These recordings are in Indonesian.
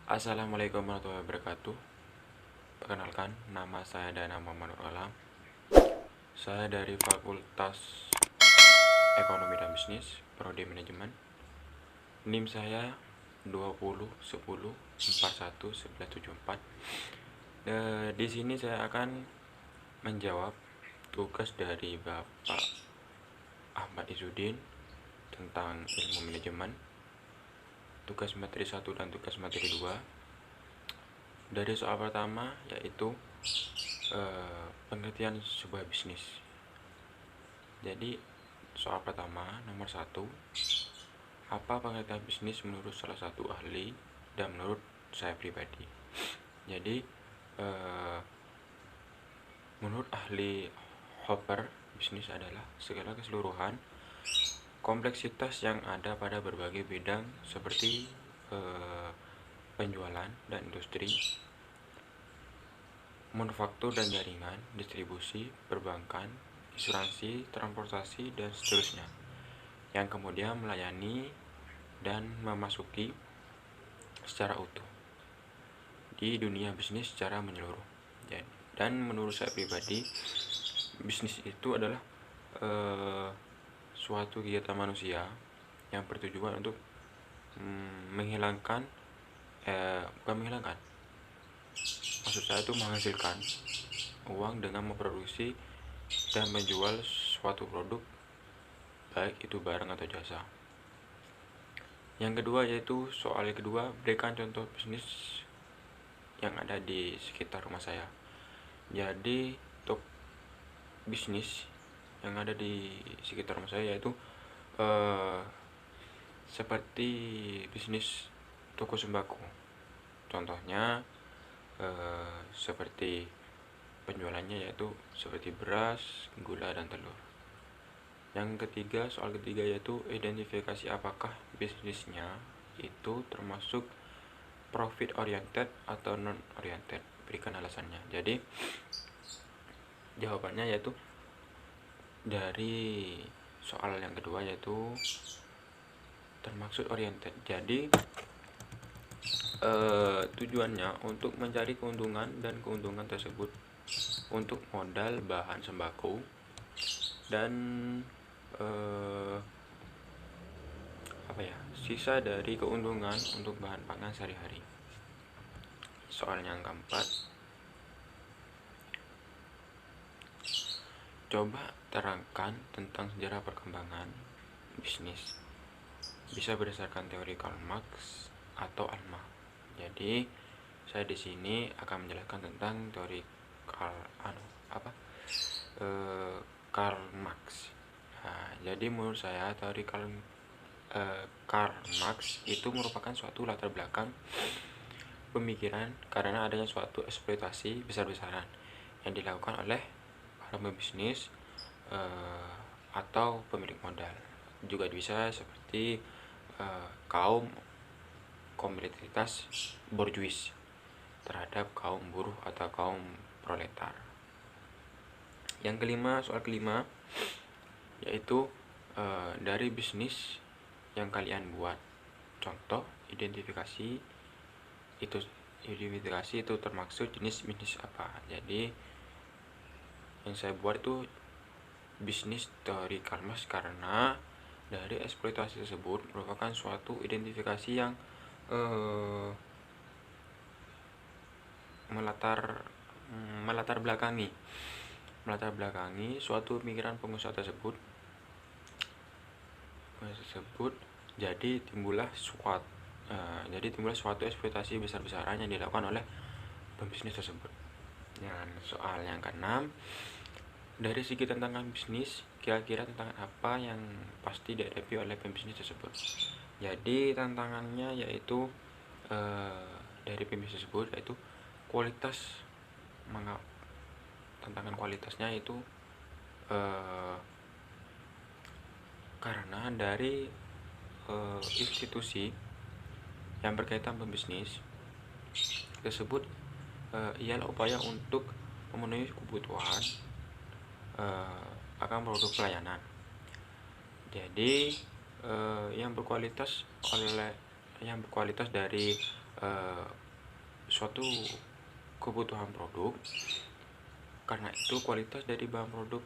Assalamualaikum warahmatullahi wabarakatuh. Perkenalkan, nama saya Dana Muhammad Nur Alam. Saya dari Fakultas Ekonomi dan Bisnis, Prodi Manajemen. NIM saya 20 10 41 11 74. Di sini saya akan menjawab tugas dari Bapak Ahmad Izzuddin tentang ilmu manajemen, tugas materi 1 dan tugas materi 2. Dari soal pertama yaitu pengertian sebuah bisnis. Jadi soal pertama nomor 1, apa pengertian bisnis menurut salah satu ahli dan menurut saya pribadi? Jadi menurut ahli Hopper, bisnis adalah segala keseluruhan kompleksitas yang ada pada berbagai bidang seperti penjualan dan industri, manufaktur dan jaringan, distribusi, perbankan, asuransi, transportasi, dan seterusnya, yang kemudian melayani dan memasuki secara utuh di dunia bisnis secara menyeluruh. Dan menurut saya pribadi, bisnis itu adalah suatu kegiatan manusia yang bertujuan untuk menghilangkan bukan menghilangkan, maksud saya itu menghasilkan uang dengan memproduksi dan menjual suatu produk, baik itu barang atau jasa. Yang kedua yaitu soal yang kedua, berikan contoh bisnis yang ada di sekitar rumah saya. Jadi untuk bisnis yang ada di sekitar rumah saya yaitu seperti bisnis toko sembako. Contohnya seperti penjualannya yaitu seperti beras, gula, dan telur. Yang ketiga, soal ketiga yaitu identifikasi apakah bisnisnya itu termasuk profit oriented atau non oriented. Berikan alasannya. Jadi jawabannya yaitu dari soal yang kedua yaitu termaksud oriented. Jadi tujuannya untuk mencari keuntungan, dan keuntungan tersebut untuk modal bahan sembako dan sisa dari keuntungan untuk bahan pangan sehari-hari. Soal yang keempat, coba terangkan tentang sejarah perkembangan bisnis. Bisa berdasarkan teori Karl Marx atau ALMA. Jadi saya di sini akan menjelaskan tentang teori Karl Marx. Nah, jadi menurut saya teori Karl Marx itu merupakan suatu latar belakang pemikiran karena adanya suatu eksploitasi besar-besaran yang dilakukan oleh para pebisnis atau pemilik modal. Juga bisa seperti kaum komunitas borjuis terhadap kaum buruh atau kaum proletar. Yang kelima, soal kelima yaitu dari bisnis yang kalian buat, contoh identifikasi itu termaksud jenis bisnis apa. Jadi yang saya buat itu bisnis teori Karl Marx karena dari eksploitasi tersebut merupakan suatu identifikasi yang melatar belakangi suatu pemikiran pengusaha tersebut. Jadi timbullah suatu eksploitasi besar-besaran yang dilakukan oleh pembisnis tersebut. Dan soal yang keenam, dari segi tantangan bisnis, kira-kira tantangan apa yang pasti dihadapi oleh pembisnis tersebut? Jadi tantangannya yaitu dari pembisnis tersebut yaitu kualitas. Tantangan kualitasnya itu karena dari institusi yang berkaitan pembisnis tersebut ialah upaya untuk memenuhi kebutuhan akan produk pelayanan. Jadi yang berkualitas dari suatu kebutuhan produk. Karena itu kualitas dari bahan produk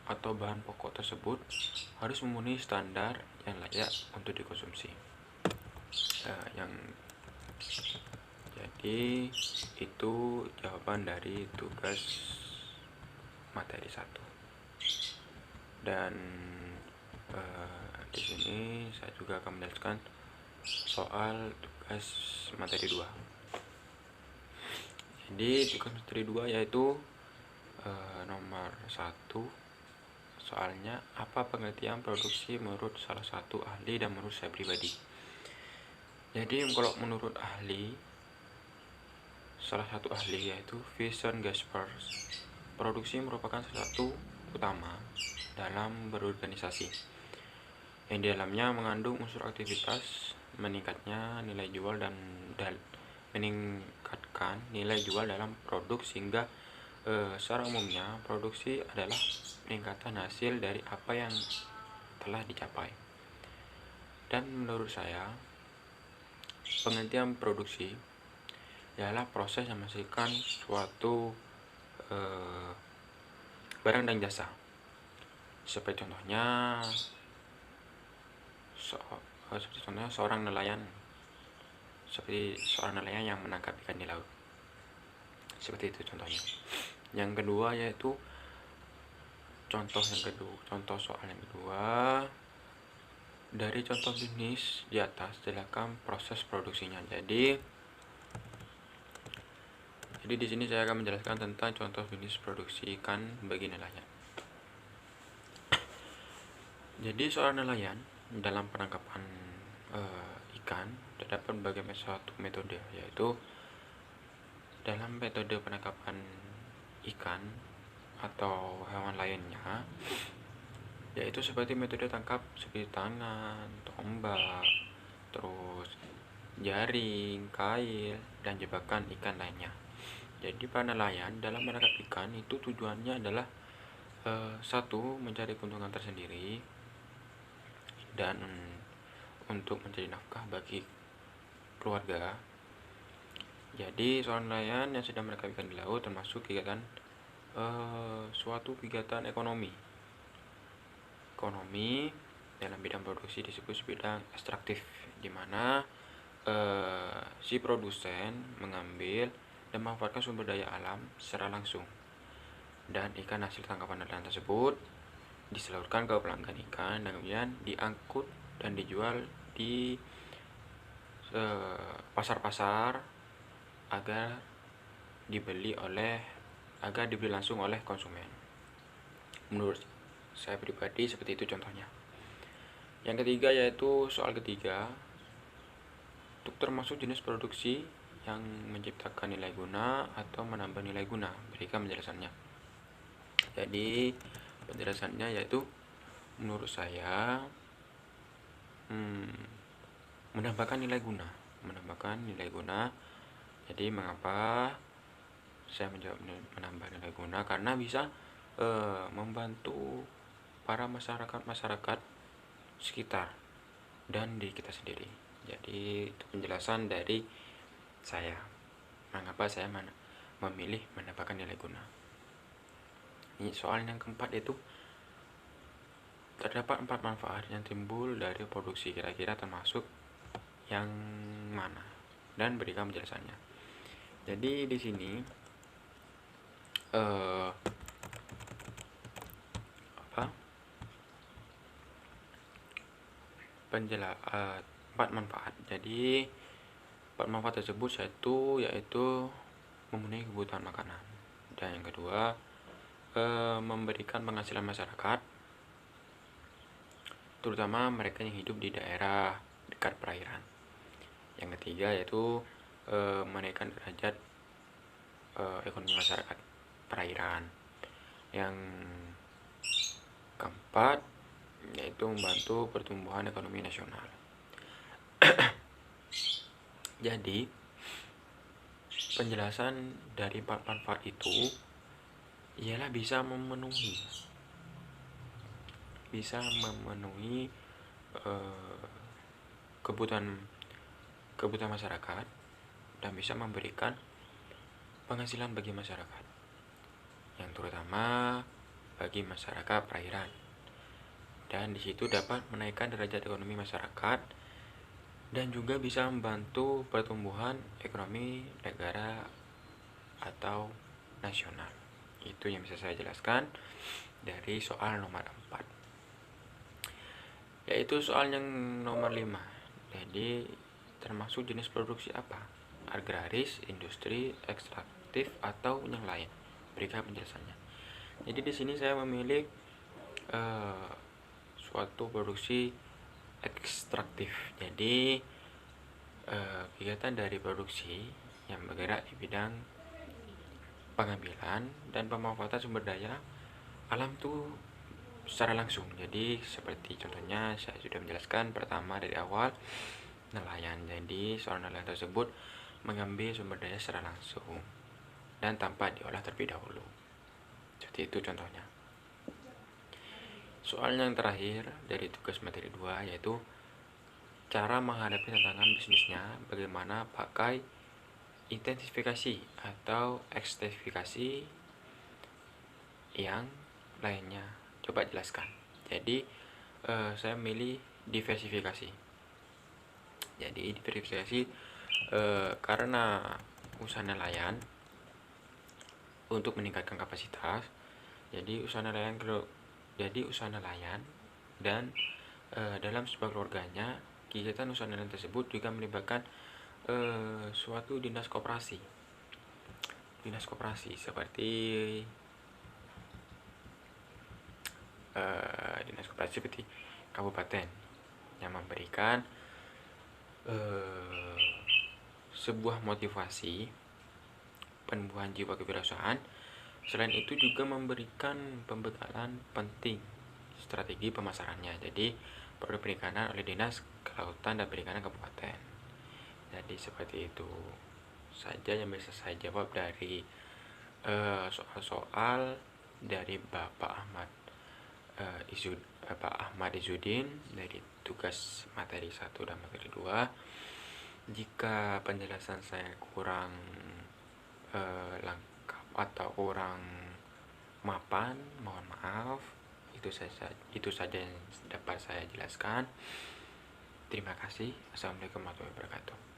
atau bahan pokok tersebut harus memenuhi standar yang layak untuk dikonsumsi. Yang jadi itu jawaban dari tugas materi 1. Dan di sini saya juga akan menjelaskan soal tugas materi 2. Jadi tugas materi 2 yaitu nomor 1, soalnya apa pengertian produksi menurut salah satu ahli dan menurut saya pribadi. Jadi kalau menurut salah satu ahli yaitu Vincent Gaspers, produksi merupakan sesuatu utama dalam berorganisasi yang di dalamnya mengandung unsur aktivitas meningkatkan nilai jual dalam produk, sehingga secara umumnya produksi adalah peningkatan hasil dari apa yang telah dicapai. Dan menurut saya pengertian produksi ialah proses yang menghasilkan suatu barang dan jasa. Seperti contohnya seorang nelayan yang menangkap ikan di laut. Seperti itu contohnya. Yang kedua yaitu contoh soal yang kedua, dari contoh bisnis di atas jelaskan proses produksinya. Jadi di sini saya akan menjelaskan tentang contoh bisnis produksi ikan bagi nelayan. Jadi seorang nelayan dalam penangkapan ikan terdapat berbagai suatu metode, yaitu dalam metode penangkapan ikan atau hewan lainnya, yaitu seperti metode tangkap seperti tangan, tombak, terus jaring, kail, dan jebakan ikan lainnya. Jadi para nelayan dalam menangkap ikan itu tujuannya adalah satu, mencari keuntungan tersendiri dan untuk mencari nafkah bagi keluarga. Jadi seorang nelayan yang sedang menangkap ikan di laut termasuk kegiatan suatu kegiatan ekonomi dalam bidang produksi disebut bidang ekstraktif, di mana si produsen mengambil dan memanfaatkan sumber daya alam secara langsung, dan ikan hasil tangkapan nelayan tersebut disalurkan ke pelanggan ikan dan kemudian diangkut dan dijual di pasar-pasar agar dibeli langsung oleh konsumen. Menurut saya pribadi seperti itu contohnya. Yang ketiga yaitu soal ketiga, untuk termasuk jenis produksi yang menciptakan nilai guna atau menambah nilai guna. Berikan penjelasannya. Jadi penjelasannya yaitu menurut saya menambahkan nilai guna. Jadi mengapa saya menjawab menambah nilai guna? Karena bisa membantu para masyarakat sekitar dan diri kita sendiri. Jadi itu penjelasan dari saya mengapa saya memilih mendapatkan nilai guna. Ini soal yang keempat, yaitu terdapat 4 manfaat yang timbul dari produksi, kira-kira termasuk yang mana, dan berikan penjelasannya. Jadi di sini 4 manfaat. Jadi 4 manfaat tersebut yaitu memenuhi kebutuhan makanan, dan yang kedua memberikan penghasilan masyarakat, terutama mereka yang hidup di daerah dekat perairan. Yang ketiga yaitu menaikkan derajat ekonomi masyarakat perairan. Yang keempat yaitu membantu pertumbuhan ekonomi nasional. Jadi penjelasan dari 4 manfaat itu ialah bisa memenuhi kebutuhan kebutuhan masyarakat dan bisa memberikan penghasilan bagi masyarakat, yang terutama bagi masyarakat perairan. Dan di situ dapat menaikkan derajat ekonomi masyarakat dan juga bisa membantu pertumbuhan ekonomi negara atau nasional. Itu yang bisa saya jelaskan dari soal nomor 4. Yaitu soal yang nomor 5. Jadi termasuk jenis produksi apa? Agraris, industri, ekstraktif, atau yang lain? Berikan penjelasannya. Jadi di sini saya memilih suatu produksi ekstraktif. Jadi kegiatan dari produksi yang bergerak di bidang pengambilan dan pemanfaatan sumber daya alam itu secara langsung. Jadi seperti contohnya saya sudah menjelaskan pertama dari awal, nelayan. Jadi seorang nelayan tersebut mengambil sumber daya secara langsung dan tanpa diolah terlebih dahulu. Seperti itu contohnya. Soal yang terakhir dari tugas materi 2 yaitu cara menghadapi tantangan bisnisnya, bagaimana pakai intensifikasi atau ekstensifikasi yang lainnya. Coba jelaskan. Jadi saya milih diversifikasi. Jadi diversifikasi karena usaha nelayan untuk meningkatkan kapasitas. Jadi usaha nelayan dan dalam sebuah keluarganya kegiatan usaha nelayan tersebut juga melibatkan suatu dinas koperasi seperti kabupaten yang memberikan sebuah motivasi penumbuhan jiwa kewirausahaan. Selain itu juga memberikan pembekalan penting strategi pemasarannya. Jadi produk perikanan oleh dinas kelautan dan perikanan kabupaten. Jadi seperti itu saja yang bisa saya jawab dari soal-soal dari Bapak Ahmad Izzuddin dari tugas materi 1 dan materi 2. Jika penjelasan saya kurang lengkap atau kurang mapan, mohon maaf. Itu saja yang dapat saya jelaskan. Terima kasih. Assalamualaikum warahmatullahi wabarakatuh.